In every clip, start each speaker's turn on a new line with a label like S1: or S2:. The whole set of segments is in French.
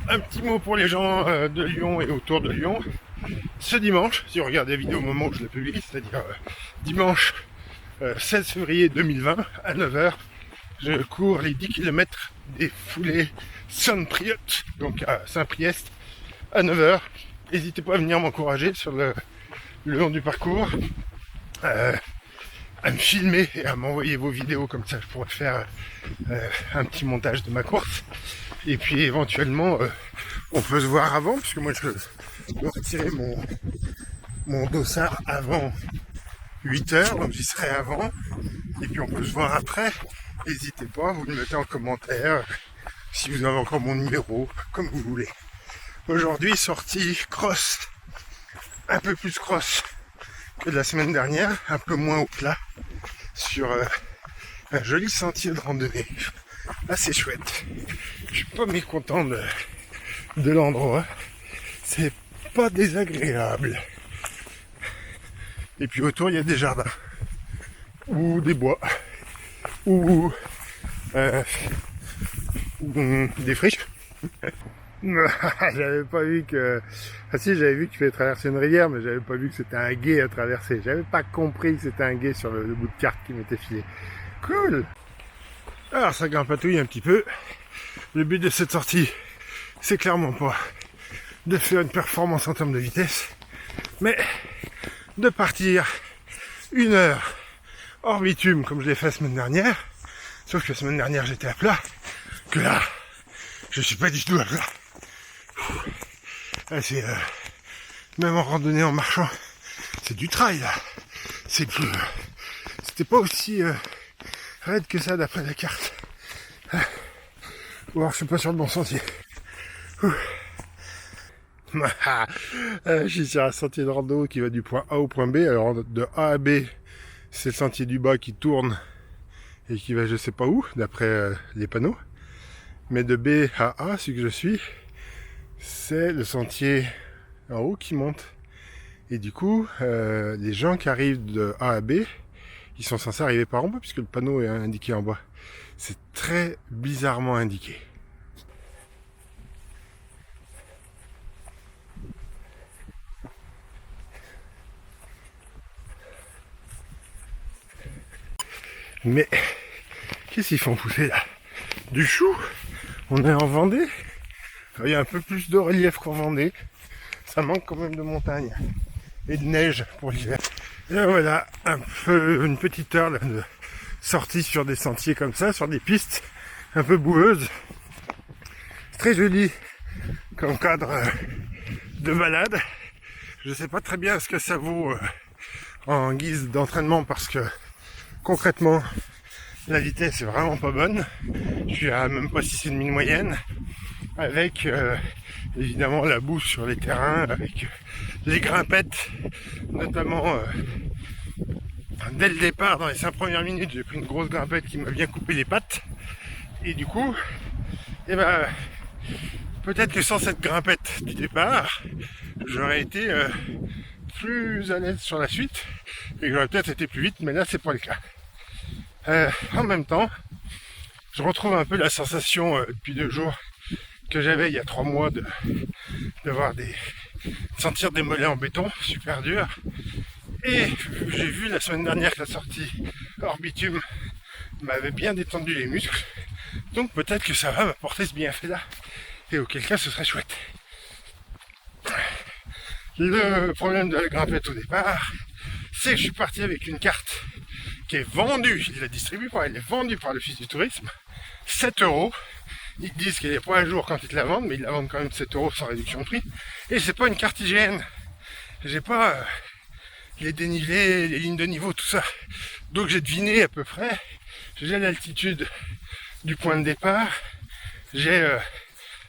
S1: Un petit mot pour les gens de Lyon et autour de Lyon. Ce dimanche, si on regarde la vidéo au moment où je la publie, c'est-à-dire dimanche 16 février 2020 à 9h, je cours les 10 km des foulées Saint-Priest, donc à Saint-Priest, à 9h. N'hésitez pas à venir m'encourager sur le long du parcours, à me filmer et à m'envoyer vos vidéos, comme ça je pourrais faire un petit montage de ma course. Et puis éventuellement, on peut se voir avant, puisque moi je dois retirer mon dossard avant 8h, donc j'y serai avant. Et puis on peut se voir après. N'hésitez pas, vous le mettez en commentaire, si vous avez encore mon numéro, comme vous voulez. Aujourd'hui, sortie cross, un peu plus cross que la semaine dernière, un peu moins au plat, sur un joli sentier de randonnée, assez chouette. Je suis pas mécontent de l'endroit, c'est pas désagréable. Et puis autour il y a des jardins, ou des bois, ou des friches. J'avais pas vu que... Ah si, j'avais vu qu'il fallait traverser une rivière, mais j'avais pas vu que c'était un gué à traverser. J'avais pas compris que c'était un gué sur le bout de carte qui m'était filé. Cool. Alors ça grimpatouille un petit peu. Le but de cette sortie, c'est clairement pas de faire une performance en termes de vitesse, mais de partir 1 heure hors bitume comme je l'ai fait la semaine dernière. Sauf que la semaine dernière j'étais à plat, que là, je suis pas du tout à plat. Là, c'est même en randonnée, en marchant, c'est du trail là. C'est plus, c'était pas aussi raide que ça d'après la carte. Ou alors je suis pas sur le bon sentier. Je suis sur un sentier de rando qui va du point A au point B. Alors de A à B, c'est le sentier du bas qui tourne et qui va je sais pas où, d'après les panneaux. Mais de B à A, celui que je suis, c'est le sentier en haut qui monte. Et du coup, les gens qui arrivent de A à B, ils sont censés arriver par en bas puisque le panneau est indiqué en bas. C'est très bizarrement indiqué. Mais qu'est-ce qu'ils font pousser là? Du chou? On est en Vendée? Il y a un peu plus de relief qu'en Vendée. Ça manque quand même de montagne et de neige pour l'hiver. Et voilà, un peu une petite heure là, de sortie sur des sentiers comme ça, sur des pistes un peu boueuses. C'est très joli comme cadre de balade. Je sais pas très bien ce que ça vaut en guise d'entraînement parce que concrètement la vitesse est vraiment pas bonne. Je suis à même pas 6,5 de moyenne, avec évidemment la boue sur les terrains, avec les grimpettes, notamment dès le départ, dans les 5 premières minutes, j'ai pris une grosse grimpette qui m'a bien coupé les pattes. Et du coup, peut-être que sans cette grimpette du départ, j'aurais été plus à l'aise sur la suite et que j'aurais peut-être été plus vite, mais là c'est pas le cas. En même temps, je retrouve un peu la sensation depuis 2 jours que j'avais il y a 3 mois de sentir des mollets en béton, super dur. Et j'ai vu la semaine dernière que la sortie hors bitume m'avait bien détendu les muscles. Donc peut-être que ça va m'apporter ce bienfait-là. Et auquel cas ce serait chouette. Le problème de la grimpette au départ, c'est que je suis parti avec une carte qui est vendue, il la distribue pas, elle est vendue par l'Office du tourisme, 7€. Ils disent qu'elle n'est pas à jour quand ils te la vendent, mais ils la vendent quand même 7€ sans réduction de prix. Et c'est pas une carte IGN. J'ai pas les dénivelés, les lignes de niveau, tout ça. Donc j'ai deviné à peu près. J'ai l'altitude du point de départ. J'ai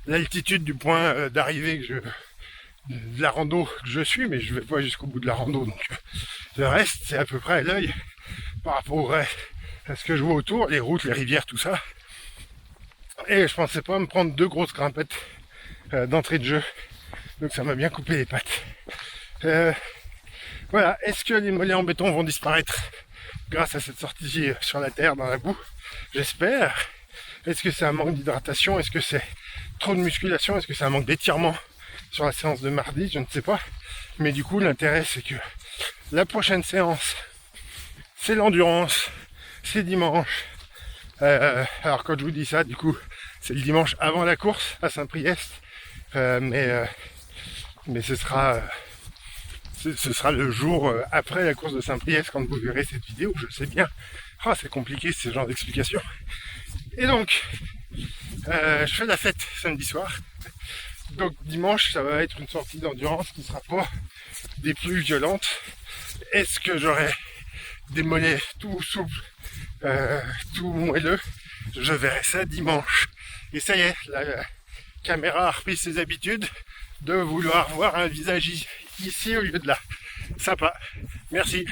S1: l'altitude du point d'arrivée de la rando que je suis, mais je vais pas jusqu'au bout de la rando. Donc le reste, c'est à peu près à l'œil par rapport à ce que je vois autour, les routes, les rivières, tout ça. Et je pensais pas me prendre 2 grosses grimpettes d'entrée de jeu. Donc ça m'a bien coupé les pattes. Voilà, est-ce que les mollets en béton vont disparaître grâce à cette sortie sur la terre, dans la boue? J'espère. Est-ce que c'est un manque d'hydratation? Est-ce que c'est trop de musculation? Est-ce que c'est un manque d'étirement sur la séance de mardi? Je ne sais pas. Mais du coup, l'intérêt, c'est que la prochaine séance, c'est l'endurance, c'est dimanche. Alors quand je vous dis ça, du coup, c'est le dimanche avant la course à Saint-Priest. Mais ce sera le jour après la course de Saint-Priest quand vous verrez cette vidéo. Je sais bien. Ah, c'est compliqué ce genre d'explication. Et donc, je fais la fête samedi soir. Donc dimanche, ça va être une sortie d'endurance qui sera pas des plus violentes. Est-ce que j'aurai des mollets tout souples, tout moelleux? Je verrai ça dimanche. Et ça y est, la caméra a repris ses habitudes de vouloir voir un visage ici au lieu de là. Sympa, merci.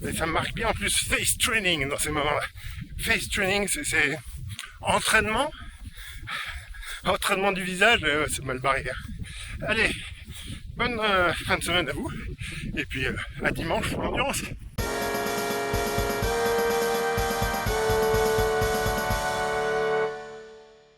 S1: Et ça me marque bien en plus face training dans ces moments-là. Face training, c'est entraînement du visage, c'est mal barré. Allez, bonne fin de semaine à vous. Et puis à dimanche pour l'endurance.